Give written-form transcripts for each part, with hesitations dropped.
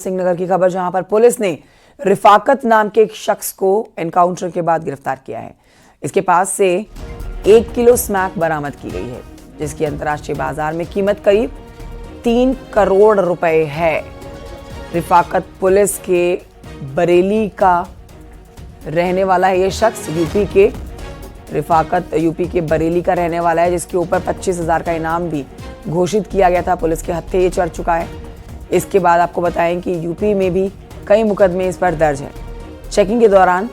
सिंह नगर की खबर, जहां पर पुलिस ने रिफाकत नाम के एक शख्स को एनकाउंटर के बाद गिरफ्तार किया है। इसके पास से 1 किलो स्मैक बरामद की गई है, जिसकी अंतर्राष्ट्रीय बाजार में कीमत करीब 3 करोड़ रुपए है। रिफाकत पुलिस के बरेली का रहने वाला है। ये शख्स यूपी के बरेली का रहने वाला है, जिसके ऊपर 25,000 का इनाम भी घोषित किया गया था। पुलिस के हत्थे ये चढ़ चुका है। इसके बाद आपको बताएं कि यूपी में भी कई मुकदमे इस पर दर्ज हैं। चेकिंग के दौरान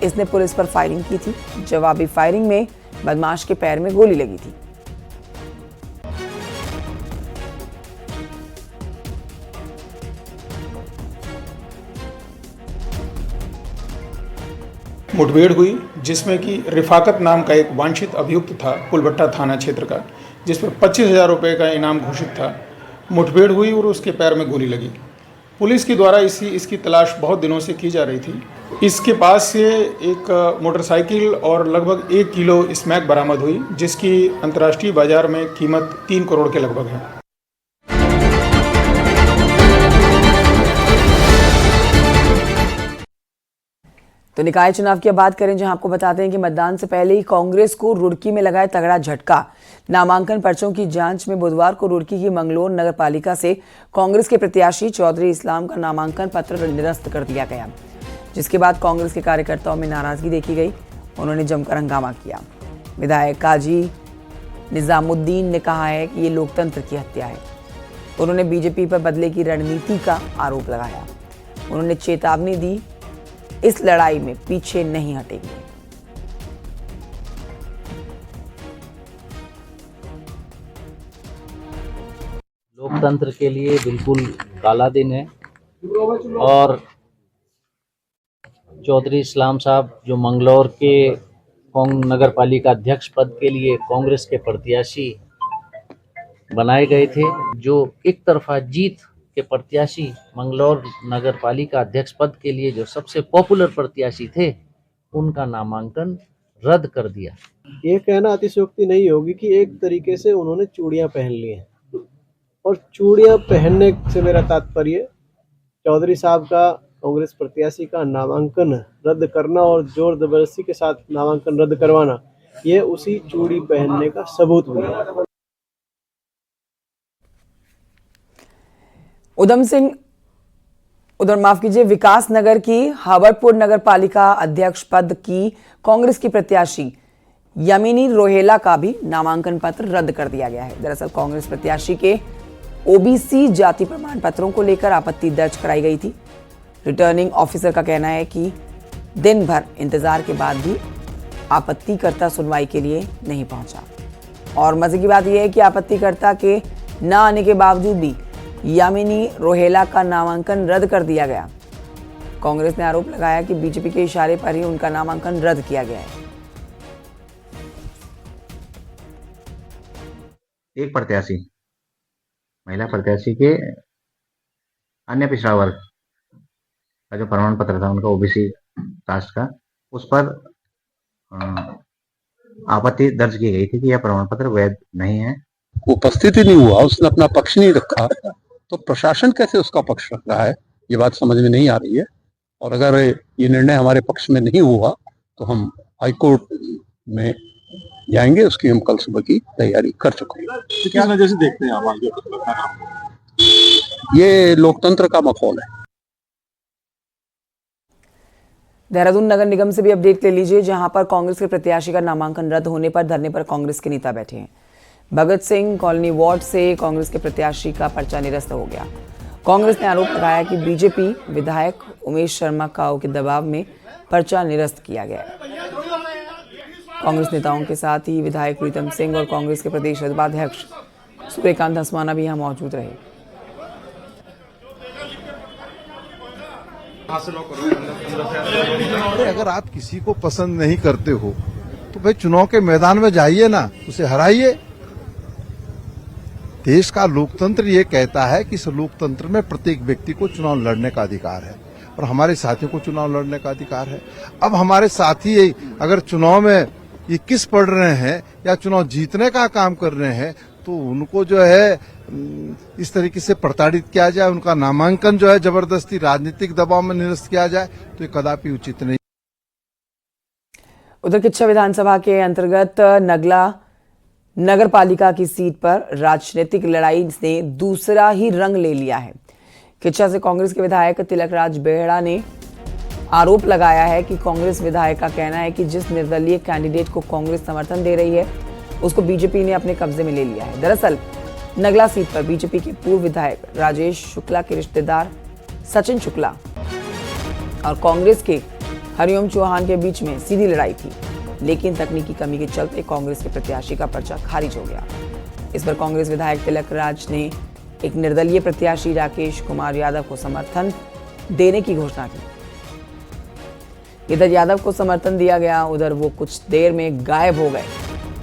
इसने पुलिस पर फायरिंग की थी। जवाबी फायरिंग में बदमाश के पैर में गोली लगी थी। मुठभेड़ हुई, जिसमें कि रिफाकत नाम का एक वांछित अभियुक्त था पुलबट्टा थाना क्षेत्र का, जिस पर 25,000 रुपये का इनाम घोषित था। मुठभेड़ हुई और उसके पैर में गोली लगी। पुलिस के द्वारा इसकी तलाश बहुत दिनों से की जा रही थी। इसके पास से एक मोटरसाइकिल और लगभग 1 किलो स्मैक बरामद हुई, जिसकी अंतर्राष्ट्रीय बाजार में कीमत 3 करोड़ के लगभग है। तो निकाय चुनाव की अब बात करें, जहां आपको बताते हैं कि मतदान से पहले ही कांग्रेस को रुड़की में लगाए तगड़ा झटका। नामांकन पर्चों की जांच में बुधवार को रुड़की की मंगलोर नगर पालिका से कांग्रेस के प्रत्याशी चौधरी इस्लाम का नामांकन पत्र निरस्त कर दिया गया, जिसके बाद कांग्रेस के कार्यकर्ताओं में नाराजगी देखी गई। उन्होंने जमकर हंगामा किया। विधायक काजी निजामुद्दीन ने कहा है कि ये लोकतंत्र की हत्या है। उन्होंने बीजेपी पर बदले की रणनीति का आरोप लगाया। उन्होंने चेतावनी दी, इस लड़ाई में पीछे नहीं हटेंगे। लोकतंत्र के लिए बिल्कुल काला दिन है और चौधरी इस्लाम साहब जो मंगलौर के नगर पालिका अध्यक्ष पद के लिए कांग्रेस के प्रत्याशी बनाए गए थे, जो एक तरफा जीत के प्रत्याशी मंगलौर नगर पालिका अध्यक्ष पद के लिए जो सबसे पॉपुलर प्रत्याशी थे, उनका नामांकन रद्द कर दिया। ये कहना अतिशयोक्ति नहीं होगी कि एक तरीके से उन्होंने चूड़ियां पहन ली हैं, और चूड़ियां पहनने से मेरा तात्पर्य चौधरी साहब का कांग्रेस प्रत्याशी का नामांकन रद्द करना और जोर जबरदस्ती के साथ नामांकन रद्द करवाना, ये उसी चूड़ी पहनने का सबूत भी है। विकास नगर की हावरपुर नगर पालिका अध्यक्ष पद की कांग्रेस की प्रत्याशी यामिनी रोहेला का भी नामांकन पत्र रद्द कर दिया गया है। दरअसल कांग्रेस प्रत्याशी के ओबीसी जाति प्रमाण पत्रों को लेकर आपत्ति दर्ज कराई गई थी। रिटर्निंग ऑफिसर का कहना है कि दिन भर इंतजार के बाद भी आपत्तिकर्ता सुनवाई के लिए नहीं पहुंचा। और मजे की बात यह है कि आपत्तिकर्ता के न आने के बावजूद भी यामिनी रोहेला का नामांकन रद्द कर दिया गया। कांग्रेस ने आरोप लगाया कि बीजेपी के इशारे पर ही उनका नामांकन रद्द किया गया है। एक प्रत्याशी, महिला प्रत्याशी के अन्य पिछड़ा वर्ग का जो प्रमाण पत्र था उनका, ओबीसी कास्ट का, उस पर आपत्ति दर्ज की गई थी कि यह प्रमाण पत्र वैध नहीं है। उपस्थित ही नहीं हुआ, उसने अपना पक्ष नहीं रखा, तो प्रशासन कैसे उसका पक्ष रख रहा है, ये बात समझ में नहीं आ रही है। और अगर ये निर्णय हमारे पक्ष में नहीं हुआ तो हम हाईकोर्ट में जाएंगे। उसकी हम कल सुबह की तैयारी कर चुके हैं। किस वजह से देखते हैं आप आगे? ये लोकतंत्र का माहौल है। देहरादून नगर निगम से भी अपडेट ले लीजिए, जहां पर कांग्रेस के प्रत्याशी का नामांकन रद्द होने पर धरने पर कांग्रेस के नेता बैठे हैं। भगत सिंह कॉलोनी वार्ड से कांग्रेस के प्रत्याशी का पर्चा निरस्त हो गया। कांग्रेस ने आरोप लगाया कि बीजेपी विधायक उमेश शर्मा काऊ के दबाव में पर्चा निरस्त किया गया है। कांग्रेस नेताओं के साथ ही विधायक प्रीतम सिंह और कांग्रेस के प्रदेश उपाध्यक्ष सूर्यकांत धस्माना भी यहां मौजूद रहे। अगर आप किसी को पसंद नहीं करते हो तो भाई चुनाव के मैदान में जाइए ना, उसे हराइए। देश का लोकतंत्र ये कहता है कि इस लोकतंत्र में प्रत्येक व्यक्ति को चुनाव लड़ने का अधिकार है और हमारे साथियों को चुनाव लड़ने का अधिकार है। अब हमारे साथी अगर चुनाव में ये किस पढ़ रहे हैं या चुनाव जीतने का काम कर रहे हैं, तो उनको जो है इस तरीके से प्रताड़ित किया जाए, उनका नामांकन जो है जबरदस्ती राजनीतिक दबाव में निरस्त किया जाए, तो ये कदापि उचित नहीं। उधर किच्छा विधानसभा के अंतर्गत नगला नगर पालिका की सीट पर राजनीतिक लड़ाई ने दूसरा ही रंग ले लिया है। किच्छा से कांग्रेस के विधायक तिलक राज बेहड़ा ने आरोप लगाया है कि कांग्रेस विधायक का कहना है कि जिस निर्दलीय कैंडिडेट को कांग्रेस समर्थन दे रही है उसको बीजेपी ने अपने कब्जे में ले लिया है। दरअसल नगला सीट पर बीजेपी के पूर्व विधायक राजेश शुक्ला के रिश्तेदार सचिन शुक्ला और कांग्रेस के हरिओम चौहान के बीच में सीधी लड़ाई थी, लेकिन तकनीकी कमी के चलते कांग्रेस के प्रत्याशी का पर्चा खारिज हो गया। इस पर कांग्रेस विधायक तिलक राज ने एक निर्दलीय प्रत्याशी राकेश कुमार यादव को समर्थन देने की घोषणा की। इधर यादव को समर्थन दिया गया, उधर वो कुछ देर में गायब हो गए।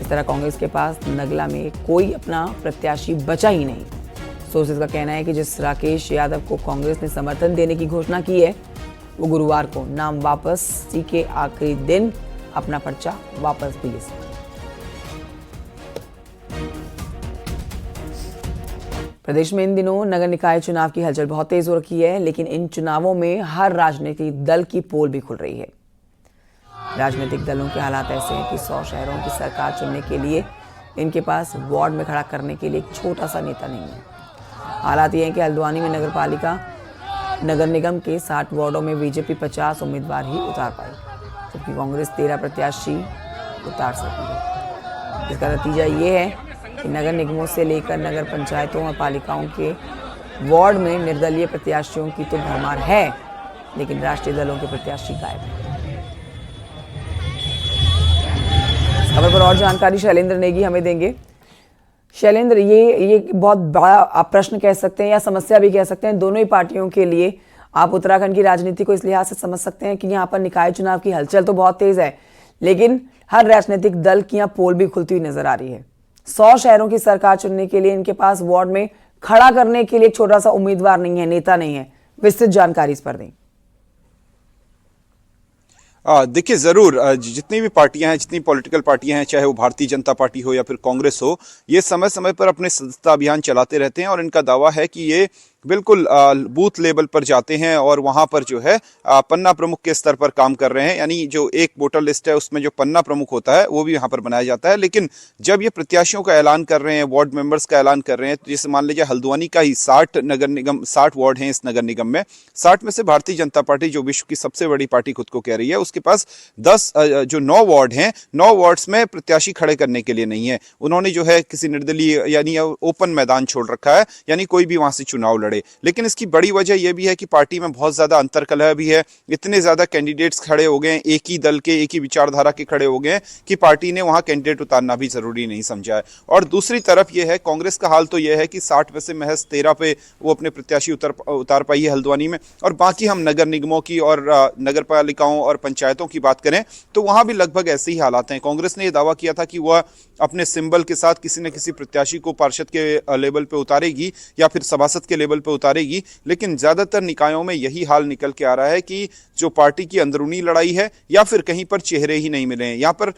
इस तरह कांग्रेस के पास नगला में कोई अपना प्रत्याशी बचा ही नहीं। सोर्सेज का कहना है कि जिस राकेश यादव को कांग्रेस ने समर्थन देने की घोषणा की है वो गुरुवार को नाम वापसी के आखिरी दिन अपना पर्चा वापस भी ले सकते हैं। प्रदेश में इन दिनों नगर निकाय चुनाव की हलचल बहुत तेज हो रखी है, लेकिन इन चुनावों में हर राजनीतिक दल की पोल भी खुल रही है। राजनीतिक दलों के हालात ऐसे हैं कि 100 शहरों की सरकार चुनने के लिए इनके पास वार्ड में खड़ा करने के लिए एक छोटा सा नेता नहीं है। हालात ये हैं कि हल्द्वानी में नगर पालिका नगर निगम के 60 वार्डों में बीजेपी 50 उम्मीदवार ही उतार पाई, जबकि कांग्रेस 13 प्रत्याशी उतार सकी है। इसका नतीजा ये है कि नगर निगमों से लेकर नगर पंचायतों और पालिकाओं के वार्ड में निर्दलीय प्रत्याशियों की तो भरमार है, लेकिन राष्ट्रीय दलों के प्रत्याशी गायब हैं। खबर पर और जानकारी शैलेंद्र नेगी हमें देंगे। शैलेंद्र, ये बहुत बड़ा आप प्रश्न कह सकते हैं या समस्या भी कह सकते हैं दोनों ही पार्टियों के लिए। आप उत्तराखंड की राजनीति को इस लिहाज से समझ सकते हैं कि यहाँ पर निकाय चुनाव की हलचल तो बहुत तेज है, लेकिन हर राजनीतिक दल की यहाँ पोल भी खुलती हुई नजर आ रही है। 100 शहरों की सरकार चुनने के लिए इनके पास वार्ड में खड़ा करने के लिए एक छोटा सा उम्मीदवार नहीं है, नेता नहीं है। विस्तृत जानकारी इस पर दें। देखिए, जरूर जितनी भी पार्टियां हैं, जितनी पॉलिटिकल पार्टियां हैं, चाहे वो भारतीय जनता पार्टी हो या फिर कांग्रेस हो, ये समय समय पर अपने सदस्यता अभियान चलाते रहते हैं और इनका दावा है कि ये बिल्कुल बूथ लेवल पर जाते हैं और वहां पर जो है पन्ना प्रमुख के स्तर पर काम कर रहे हैं। यानी जो एक वोटर लिस्ट है उसमें जो पन्ना प्रमुख होता है वो भी यहाँ पर बनाया जाता है। लेकिन जब ये प्रत्याशियों का ऐलान कर रहे हैं, वार्ड मेंबर्स का ऐलान कर रहे हैं, तो जैसे मान लीजिए हल्द्वानी का ही 60 वार्ड हैं इस नगर निगम में, 60 में से भारतीय जनता पार्टी जो विश्व की सबसे बड़ी पार्टी खुद को कह रही है, उसके पास 9 वार्ड हैं। 9 वार्ड्स में प्रत्याशी खड़े करने के लिए नहीं है। उन्होंने जो है किसी निर्दलीय यानी ओपन मैदान छोड़ रखा है, यानी कोई भी वहां से चुनाव लड़े। लेकिन इसकी बड़ी वजह यह भी है कि पार्टी में बहुत ज्यादा अंतरकलह भी है। इतने ज्यादा कैंडिडेट्स खड़े हो गए हैं, एक ही दल के, एक ही विचारधारा के खड़े हो गए हैं कि पार्टी ने वहां कैंडिडेट उतारना भी जरूरी नहीं समझा है। और दूसरी तरफ यह है, कांग्रेस का हाल तो यह है कि 60 में से महज 13 पे वो अपने प्रत्याशी उतार पाई है हल्द्वानी में, और बाकी हम नगर निगमों की और नगर पालिकाओं और पंचायतों की बात करें तो वहां भी लगभग ऐसे ही हालात हैं। कांग्रेस ने यह दावा किया था कि वह अपने सिंबल के साथ किसी न किसी प्रत्याशी को पार्षद के लेवल पे उतारेगी या फिर सभासद के लेवल पे उतारेगी, लेकिन ज्यादातर निकायों में यही हाल निकल के आ रहा है कि जो पार्टी की अंदरूनी लड़ाई है या फिर कहीं पर चेहरे ही नहीं मिले हैं। यहाँ पर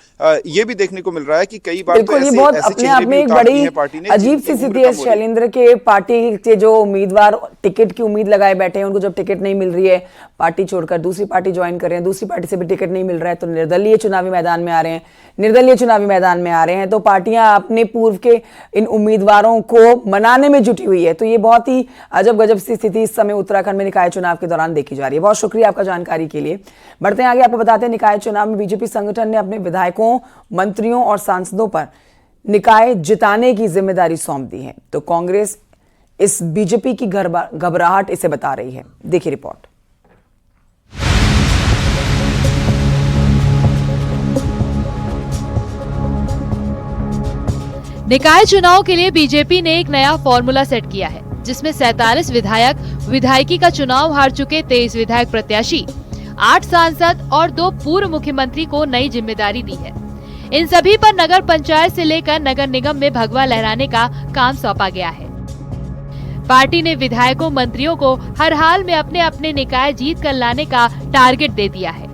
यह भी देखने को मिल रहा है कि कई बार बिल्कुल, ये बहुत अपने आप में एक बड़ी अजीब सी स्थिति है शैलेंद्र के। पार्टी के जो उम्मीदवार टिकट की उम्मीद लगाए बैठे हैं, उनको जब टिकट नहीं मिल रही है, पार्टी छोड़कर दूसरी पार्टी ज्वाइन कर रहे हैं, दूसरी पार्टी से भी टिकट नहीं मिल रहा है, तो निर्दलीय चुनावी मैदान में आ रहे हैं। निर्दलीय चुनावी मैदान में आ रहे हैं तो पार्टियां अपने पूर्व के इन उम्मीदवारों को मनाने में जुटी हुई है। तो ये बहुत ही अजब गजब सी स्थिति इस समय उत्तराखंड में निकाय चुनाव के दौरान देखी जा रही है। बहुत शुक्रिया आपका जानकारी के लिए। बढ़ते हैं आगे, आपको बताते हैं निकाय चुनाव में बीजेपी संगठन ने अपने विधायकों, मंत्रियों और सांसदों पर निकाय जिताने की जिम्मेदारी सौंप दी है। तो कांग्रेस इस बीजेपी की घबराहट इसे बता रही है। देखिए रिपोर्ट। निकाय चुनाव के लिए बीजेपी ने एक नया फॉर्मूला सेट किया है, जिसमें 47 विधायक विधायकी का चुनाव हार चुके 23 विधायक प्रत्याशी, 8 सांसद और 2 पूर्व मुख्यमंत्री को नई जिम्मेदारी दी है। इन सभी पर नगर पंचायत से लेकर नगर निगम में भगवा लहराने का काम सौंपा गया है। पार्टी ने विधायकों, मंत्रियों को हर हाल में अपने अपने निकाय जीत कर लाने का टारगेट दे दिया है।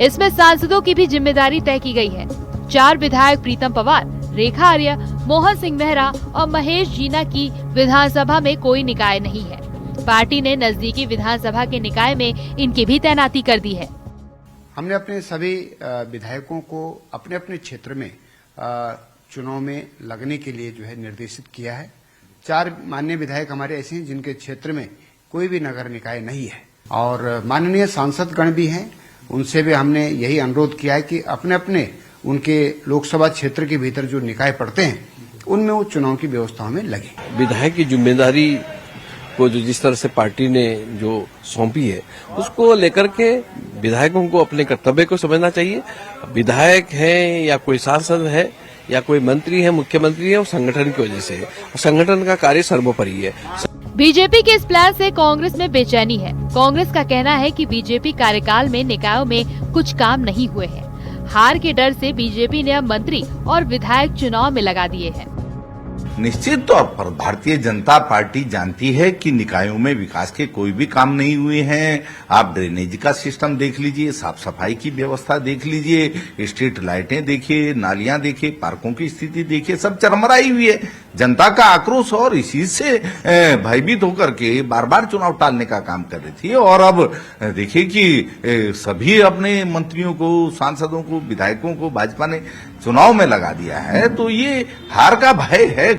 इसमें सांसदों की भी जिम्मेदारी तय की गई है। 4 विधायक प्रीतम पवार, रेखा आर्य, मोहन सिंह मेहरा और महेश जीना की विधानसभा में कोई निकाय नहीं है। पार्टी ने नजदीकी विधानसभा के निकाय में इनकी भी तैनाती कर दी है। हमने अपने सभी विधायकों को अपने अपने क्षेत्र में चुनाव में लगने के लिए जो है निर्देशित किया है। 4 माननीय विधायक हमारे ऐसे हैं जिनके क्षेत्र में कोई भी नगर निकाय नहीं है और माननीय सांसदगण भी हैं, उनसे भी हमने यही अनुरोध किया है कि अपने अपने उनके लोकसभा क्षेत्र के भीतर जो निकाय पड़ते हैं उनमें वो चुनाव की व्यवस्थाओं में लगे। विधायक की जिम्मेदारी को जो जिस तरह से पार्टी ने जो सौंपी है उसको लेकर के विधायकों को अपने कर्तव्य को समझना चाहिए। विधायक है या कोई सांसद है या कोई मंत्री है, मुख्यमंत्री है, वो संगठन की वजह से है और संगठन का कार्य सर्वोपरि है। बीजेपी के इस प्लान से कांग्रेस में बेचैनी है। कांग्रेस का कहना है कि बीजेपी कार्यकाल में निकायों में कुछ काम नहीं हुए हैं। हार के डर से बीजेपी ने अब मंत्री और विधायक चुनाव में लगा दिए हैं। निश्चित तौर पर भारतीय जनता पार्टी जानती है कि निकायों में विकास के कोई भी काम नहीं हुए हैं। आप ड्रेनेज का सिस्टम देख लीजिए, साफ सफाई की व्यवस्था देख लीजिए, स्ट्रीट लाइटें देखिए, नालियां देखिए, पार्कों की स्थिति देखिए, सब चरमराई हुई है। जनता का आक्रोश और इसी से भयभीत होकर के बार बार चुनाव टालने का काम कर रही थी और अब देखिए कि सभी अपने मंत्रियों को, सांसदों को, विधायकों को भाजपा ने चुनाव में लगा दिया है, तो ये हार का भय है।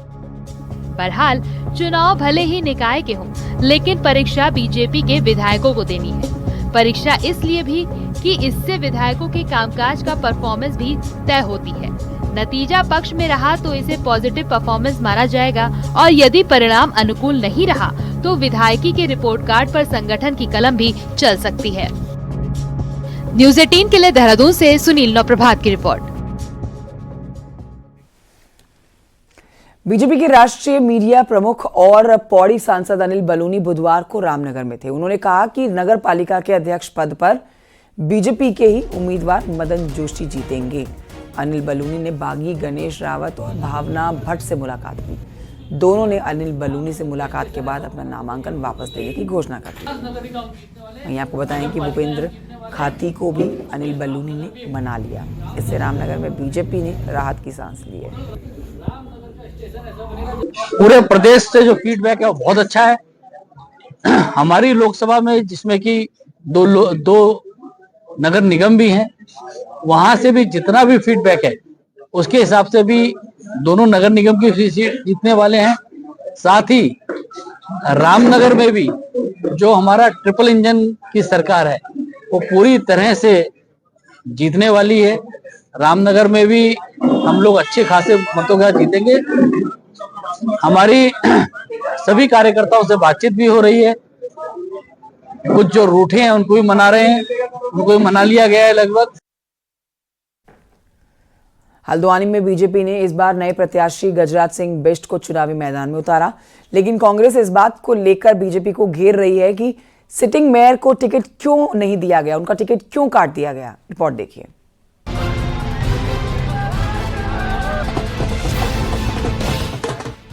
बहरहाल चुनाव भले ही निकाय के हों, लेकिन परीक्षा बीजेपी के विधायकों को देनी है। परीक्षा इसलिए भी कि इससे विधायकों के कामकाज का परफॉर्मेंस भी तय होती है। नतीजा पक्ष में रहा तो इसे पॉजिटिव परफॉर्मेंस माना जाएगा और यदि परिणाम अनुकूल नहीं रहा तो विधायकी के रिपोर्ट कार्ड पर संगठन की कलम भी चल सकती है। न्यूज़ 18 के लिए देहरादून से सुनील नौप्रभात की रिपोर्ट। बीजेपी के राष्ट्रीय मीडिया प्रमुख और पौड़ी सांसद अनिल बलूनी बुधवार को रामनगर में थे। उन्होंने कहा कि नगर पालिका के अध्यक्ष पद पर बीजेपी के ही उम्मीदवार मदन जोशी जीतेंगे। अनिल बलूनी ने बागी गणेश रावत और भावना भट्ट से मुलाकात की। दोनों ने अनिल बलूनी से मुलाकात के बाद अपना नामांकन वापस लेने की घोषणा कर दी। वहीं आपको बताएं कि भूपेंद्र खाती को भी अनिल बलूनी ने मना लिया। इससे रामनगर में बीजेपी ने राहत की सांस ली है। पूरे प्रदेश से जो फीडबैक है वो बहुत अच्छा है। हमारी लोकसभा में जिसमें कि दो नगर निगम भी हैं, वहां से भी जितना भी फीडबैक है उसके हिसाब से भी दोनों नगर निगम की सीट जीतने वाले हैं। साथ ही रामनगर में भी जो हमारा ट्रिपल इंजन की सरकार है वो पूरी तरह से जीतने वाली है। रामनगर में भी हम लोग अच्छे खासे मतों के साथ जीतेंगे। हमारी सभी कार्यकर्ताओं से बातचीत भी हो रही है। कुछ जो रूठे हैं उनको भी मना रहे हैं, उनको भी मना लिया गया है लगभग। हल्द्वानी में बीजेपी ने इस बार नए प्रत्याशी गजराज सिंह बिष्ट को चुनावी मैदान में उतारा, लेकिन कांग्रेस इस बात को लेकर बीजेपी को घेर रही है कि सिटिंग मेयर को टिकट क्यों नहीं दिया गया, उनका टिकट क्यों काट दिया गया। रिपोर्ट देखिए।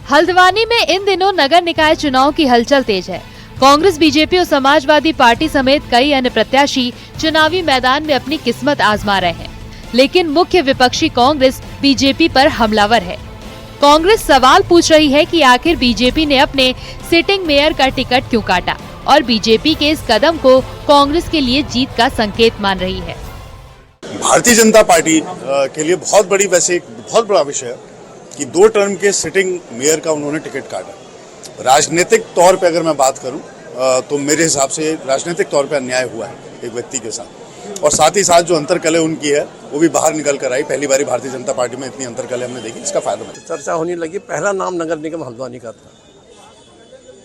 हल्द्वानी में इन दिनों नगर निकाय चुनाव की हलचल तेज है। कांग्रेस, बीजेपी और समाजवादी पार्टी समेत कई अन्य प्रत्याशी चुनावी मैदान में अपनी किस्मत आजमा रहे हैं, लेकिन मुख्य विपक्षी कांग्रेस बीजेपी पर हमलावर है। कांग्रेस सवाल पूछ रही है कि आखिर बीजेपी ने अपने सिटिंग मेयर का टिकट क्यों काटा और बीजेपी के इस कदम को कांग्रेस के लिए जीत का संकेत मान रही है। भारतीय जनता पार्टी के लिए बहुत बड़ा विषय है कि 2 टर्म के सिटिंग मेयर का उन्होंने टिकट काटा। राजनीतिक तौर पे अगर मैं बात करूं तो मेरे हिसाब से राजनीतिक तौर पे अन्याय हुआ है एक व्यक्ति के साथ, और साथ ही साथ जो अंतरकलह उनकी है वो भी बाहर निकल कर आई। पहली बारी भारतीय जनता पार्टी में इतनी अंतरकलह हमने देखी, इसका फायदा मिला। चर्चा होने लगी, पहला नाम नगर निगम हल्द्वानी का था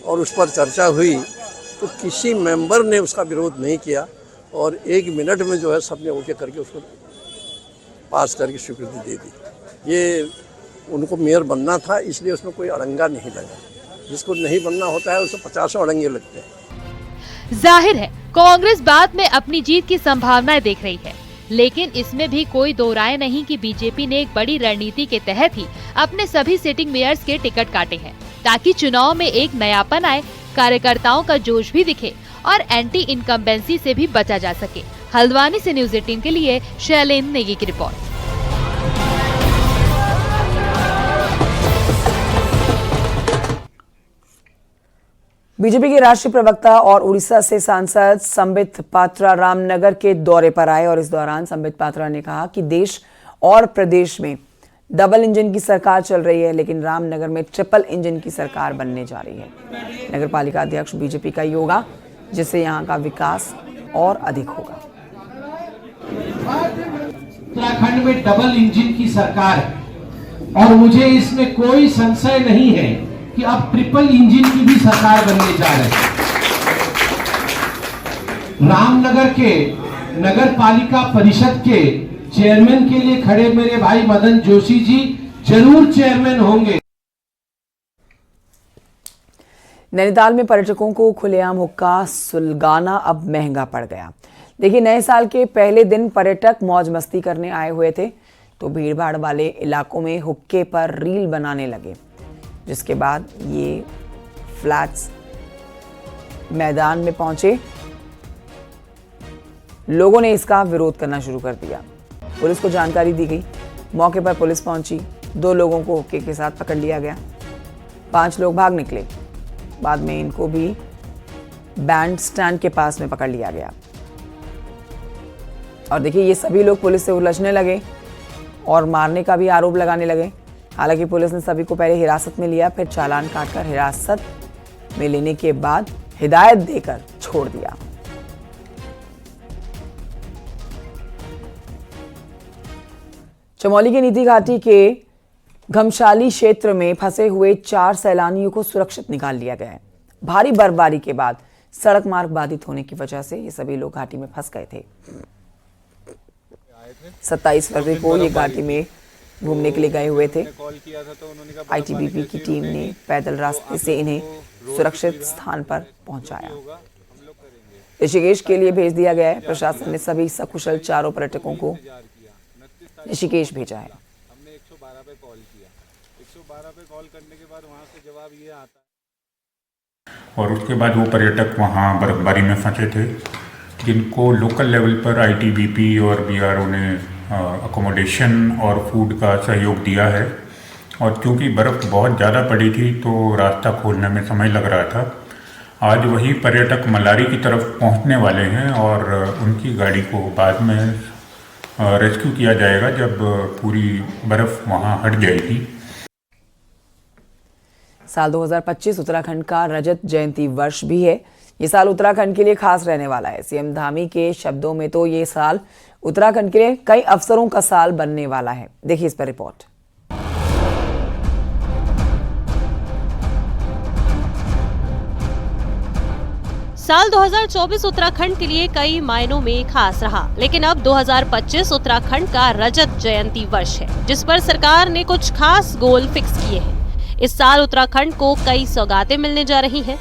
और उस पर चर्चा हुई तो किसी मेंबर ने उसका विरोध नहीं किया और 1 मिनट में जो है सबने ओके करके उसको पास करके स्वीकृति दे दी। ये उनको मेयर बनना था, इसलिए उसमें कोई अड़ंगा नहीं लगा। जिसको नहीं बनना होता है उसको 50 अड़ंगे लगते हैं। जाहिर है कांग्रेस बाद में अपनी जीत की संभावनाएं देख रही है, लेकिन इसमें भी कोई दो राय नहीं कि बीजेपी ने एक बड़ी रणनीति के तहत ही अपने सभी सिटिंग मेयर्स के टिकट काटे हैं, ताकि चुनाव में एक नयापन आए, कार्यकर्ताओं का जोश भी दिखे और एंटी इनकम्बेंसी से भी बचा जा सके। हल्द्वानी से न्यूज़ 18 के लिए शैलेंद्र नेगी की रिपोर्ट। बीजेपी के राष्ट्रीय प्रवक्ता और उड़ीसा से सांसद संबित पात्रा रामनगर के दौरे पर आए और इस दौरान संबित पात्रा ने कहा कि देश और प्रदेश में डबल इंजन की सरकार चल रही है, लेकिन रामनगर में ट्रिपल इंजन की सरकार बनने जा रही है। नगर पालिका अध्यक्ष बीजेपी का ही होगा, जिससे यहाँ का विकास और अधिक होगा। उत्तराखंड में डबल इंजन की सरकार है और मुझे इसमें कोई संशय नहीं है कि अब ट्रिपल इंजन की भी सरकार बनने जा रही है। रामनगर के नगर पालिका परिषद के चेयरमैन के लिए खड़े मेरे भाई मदन जोशी जी जरूर चेयरमैन होंगे। नैनीताल में पर्यटकों को खुलेआम हुक्का सुलगाना अब महंगा पड़ गया। देखिए, नए साल के पहले दिन पर्यटक मौज मस्ती करने आए हुए थे तो भीड़भाड़ वाले इलाकों में हुक्के पर रील बनाने लगे, जिसके बाद ये फ्लैट्स मैदान में पहुंचे। लोगों ने इसका विरोध करना शुरू कर दिया। पुलिस को जानकारी दी गई। मौके पर पुलिस पहुंची। 2 लोगों को हुक्के के साथ पकड़ लिया गया। 5 लोग भाग निकले। बाद में इनको भी बैंड स्टैंड के पास में पकड़ लिया गया। और देखिए, ये सभी लोग पुलिस से उलझने लगे और मारने का भी आरोप लगाने लगे। हालांकि पुलिस ने सभी को पहले हिरासत में लिया, फिर चालान काटकर हिरासत में लेने के बाद हिदायत देकर छोड़ दिया। चमोली के नीति घाटी के घमशाली क्षेत्र में फंसे हुए 4 सैलानियों को सुरक्षित निकाल लिया गया है। भारी बर्फबारी के बाद सड़क मार्ग बाधित होने की वजह से ये सभी लोग घाटी में फंस गए थे। 27 फरवरी को ये घाटी में घूमने के लिए गए हुए थे। आईटीबीपी की टीम ने पैदल रास्ते से इन्हें सुरक्षित स्थान पर पहुंचाया। ऋषिकेश के लिए भेज दिया गया है। प्रशासन ने सभी सकुशल 4 पर्यटकों को ऋषिकेश भेजा है। हमने 112 पे कॉल किया। 112 पे कॉल करने के बाद वहां से जवाब ये आता है। और उसके बाद वो पर्यटक वहाँ बर्फबारी में फंसे थे, जिनको लोकल लेवल पर आईटीबीपी और बीआरओ ने अकोमोडेशन और फूड का सहयोग दिया है। और चूँकि बर्फ़ बहुत ज़्यादा पड़ी थी तो रास्ता खोलने में समय लग रहा था। आज वही पर्यटक मलारी की तरफ पहुँचने वाले हैं और उनकी गाड़ी को बाद में रेस्क्यू किया जाएगा जब पूरी बर्फ वहां हट जाएगी। साल 2025 उत्तराखंड का रजत जयंती वर्ष भी है। ये साल उत्तराखंड के लिए खास रहने वाला है। सीएम धामी के शब्दों में तो ये साल उत्तराखंड के लिए कई अवसरों का साल बनने वाला है। देखिए इस पर रिपोर्ट। साल 2024 उत्तराखंड के लिए कई मायनों में खास रहा, लेकिन अब 2025 उत्तराखंड का रजत जयंती वर्ष है, जिस पर सरकार ने कुछ खास गोल फिक्स किए हैं। इस साल उत्तराखंड को कई सौगातें मिलने जा रही हैं।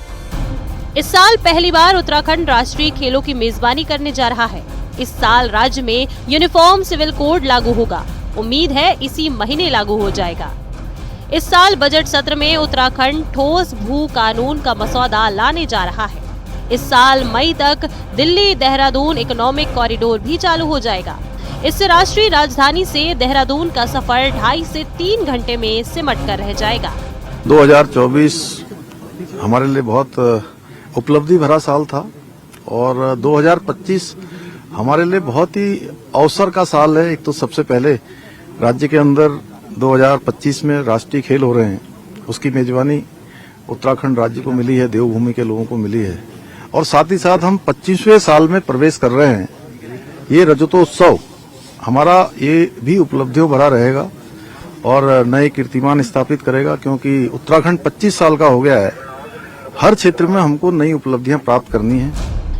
इस साल पहली बार उत्तराखंड राष्ट्रीय खेलों की मेजबानी करने जा रहा है। इस साल राज्य में यूनिफॉर्म सिविल कोड लागू होगा। उम्मीद है इसी महीने लागू हो जाएगा। इस साल बजट सत्र में उत्तराखंड ठोस भू कानून का मसौदा लाने जा रहा है। इस साल मई तक दिल्ली देहरादून इकोनॉमिक कॉरिडोर भी चालू हो जाएगा। इससे राष्ट्रीय राजधानी से देहरादून का सफर 2.5 से 3 घंटे में सिमट कर रह जाएगा। 2024 हमारे लिए बहुत उपलब्धि भरा साल था और 2025 हमारे लिए बहुत ही अवसर का साल है। एक तो सबसे पहले राज्य के अंदर 2025 में राष्ट्रीय खेल हो रहे हैं, उसकी मेजबानी उत्तराखंड राज्य को मिली है, देवभूमि के लोगों को मिली है। और साथ ही साथ हम 25वें साल में प्रवेश कर रहे हैं। ये रजतोत्सव हमारा ये भी उपलब्धियों भरा रहेगा और नए कीर्तिमान स्थापित करेगा, क्योंकि उत्तराखंड 25 साल का हो गया है। हर क्षेत्र में हमको नई उपलब्धियां प्राप्त करनी है।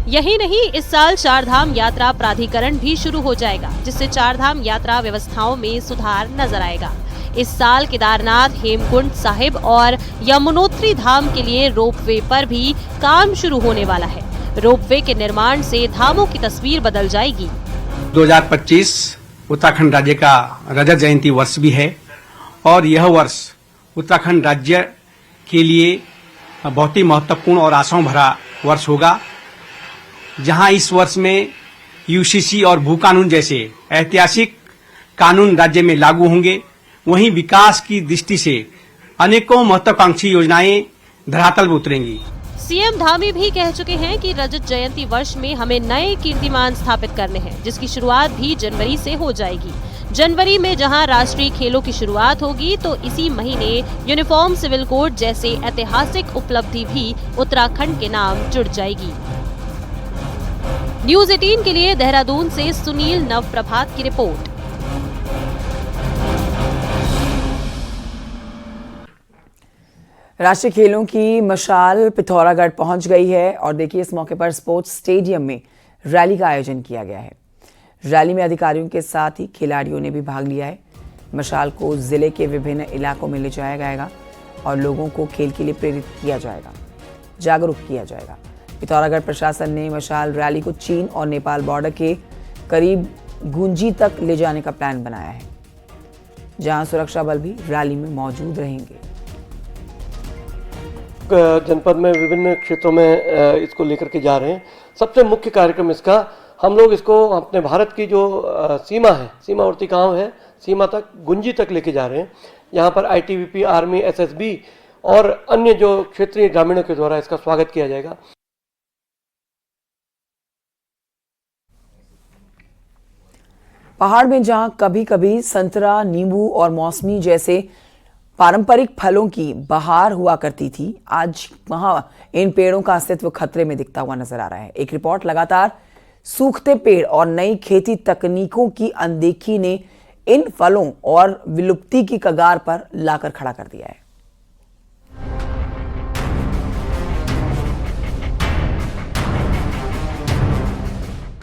यही नहीं, इस साल चारधाम यात्रा प्राधिकरण भी शुरू हो जाएगा, जिससे चारधाम यात्रा व्यवस्थाओं में सुधार नजर आएगा। इस साल केदारनाथ, हेमकुंड साहिब और यमुनोत्री धाम के लिए रोपवे पर भी काम शुरू होने वाला है। रोपवे के निर्माण से धामों की तस्वीर बदल जाएगी। 2025 उत्तराखंड राज्य का रजत जयंती वर्ष भी है और यह वर्ष उत्तराखंड राज्य के लिए बहुत ही महत्वपूर्ण और आशाओं भरा वर्ष होगा, जहां इस वर्ष में यूसीसी और भू कानून जैसे ऐतिहासिक कानून राज्य में लागू होंगे। वहीं विकास की दृष्टि से अनेकों महत्वाकांक्षी योजनाएं धरातल पर उतरेंगी। सीएम धामी भी कह चुके हैं कि रजत जयंती वर्ष में हमें नए कीर्तिमान स्थापित करने हैं, जिसकी शुरुआत भी जनवरी से हो जाएगी। जनवरी में जहां राष्ट्रीय खेलों की शुरुआत होगी, तो इसी महीने यूनिफॉर्म सिविल कोड जैसे ऐतिहासिक उपलब्धि भी उत्तराखंड के नाम जुड़ जाएगी। न्यूज़ 18 के लिए देहरादून से सुनील नवप्रभात की रिपोर्ट। राष्ट्रीय खेलों की मशाल पिथौरागढ़ पहुंच गई है और देखिए इस मौके पर स्पोर्ट्स स्टेडियम में रैली का आयोजन किया गया है। रैली में अधिकारियों के साथ ही खिलाड़ियों ने भी भाग लिया है। मशाल को जिले के विभिन्न इलाकों में ले जाया जाएगा और लोगों को खेल के लिए प्रेरित किया जाएगा, जागरूक किया जाएगा। पिथौरागढ़ प्रशासन ने मशाल रैली को चीन और नेपाल बॉर्डर के करीब गुंजी तक ले जाने का प्लान बनाया है, जहां सुरक्षा बल भी रैली में मौजूद रहेंगे। जनपद में विभिन्न क्षेत्रों में इसको लेकर के जा रहे हैं। सबसे मुख्य कार्यक्रम इसका, हम लोग इसको अपने भारत की जो सीमा है, सीमावर्ती गांव है, सीमा तक गुंजी तक लेके जा रहे हैं। यहाँ पर आईटीबीपी, आर्मी, एसएसबी और अन्य जो क्षेत्रीय ग्रामीणों के द्वारा इसका स्वागत किया जाएगा। पहाड़ में जहां कभी कभी संतरा, नींबू और मौसमी जैसे पारंपरिक फलों की बहार हुआ करती थी, आज वहां इन पेड़ों का अस्तित्व खतरे में दिखता हुआ नजर आ रहा है। एक रिपोर्ट लगातार सूखते पेड़ और नई खेती तकनीकों की अनदेखी ने इन फलों और विलुप्ति की कगार पर लाकर खड़ा कर दिया है।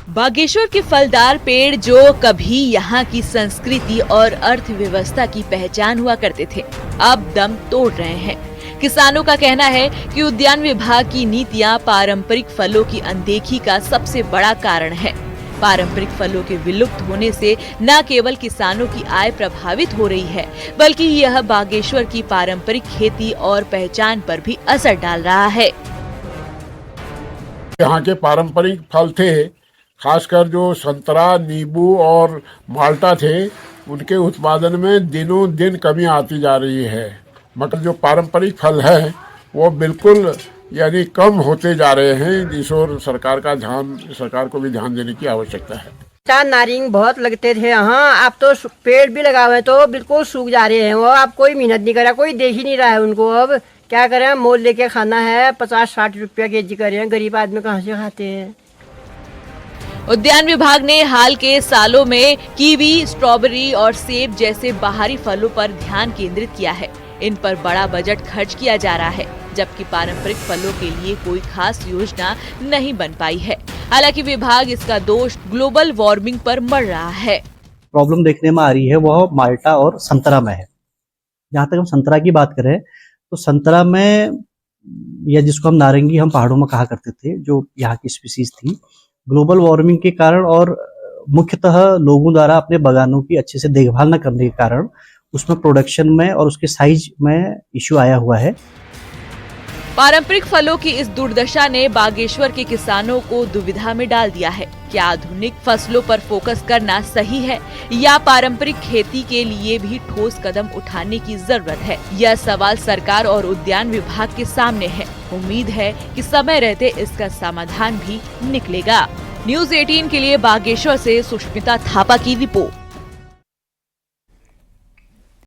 बागेश्वर के फलदार पेड़ जो कभी यहाँ की संस्कृति और अर्थव्यवस्था की पहचान हुआ करते थे, अब दम तोड़ रहे हैं। किसानों का कहना है कि उद्यान विभाग की नीतियाँ पारंपरिक फलों की अनदेखी का सबसे बड़ा कारण है। पारंपरिक फलों के विलुप्त होने से न केवल किसानों की आय प्रभावित हो रही है, बल्कि यह बागेश्वर की पारंपरिक खेती और पहचान पर भी असर डाल रहा है। यहाँ के पारंपरिक फल थे, खासकर जो संतरा, नींबू और माल्टा थे, उनके उत्पादन में दिनों दिन कमी आती जा रही है। मगर जो पारंपरिक फल है वो बिल्कुल यानी कम होते जा रहे हैं, जिस ओर सरकार को भी ध्यान देने की आवश्यकता है। चार नारिंग बहुत लगते थे यहाँ, अब तो पेड़ भी लगा हुए तो बिल्कुल सूख जा रहे हैं। वो अब कोई मेहनत नहीं कर रहा, कोई देख ही नहीं रहा है उनको। अब क्या करें, मोल लेके खाना है, 50-60 रुपया केजी कर रहे हैं। गरीब आदमी कहाँ से खाते हैं। उद्यान विभाग ने हाल के सालों में कीवी, स्ट्रॉबेरी और सेब जैसे बाहरी फलों पर ध्यान केंद्रित किया है। इन पर बड़ा बजट खर्च किया जा रहा है, जबकि पारंपरिक फलों के लिए कोई खास योजना नहीं बन पाई है। हालांकि विभाग इसका दोष ग्लोबल वार्मिंग पर मढ़ रहा है। प्रॉब्लम देखने में आ रही है वह माल्टा और संतरा में है। जहाँ तक हम संतरा की बात करें तो संतरा में, या जिसको हम नारंगी हम पहाड़ों में कहा करते थे, जो यहाँ की स्पीसीज थी, ग्लोबल वार्मिंग के कारण और मुख्यतः लोगों द्वारा अपने बागानों की अच्छे से देखभाल न करने के कारण उसमें प्रोडक्शन में और उसके साइज में इश्यू आया हुआ है। पारंपरिक फलों की इस दुर्दशा ने बागेश्वर के किसानों को दुविधा में डाल दिया है। क्या आधुनिक फसलों पर फोकस करना सही है या पारंपरिक खेती के लिए भी ठोस कदम उठाने की जरूरत है? यह सवाल सरकार और उद्यान विभाग के सामने है। उम्मीद है कि समय रहते इसका समाधान भी निकलेगा। न्यूज़ 18 के लिए बागेश्वर से सुष्मिता थापा की रिपोर्ट।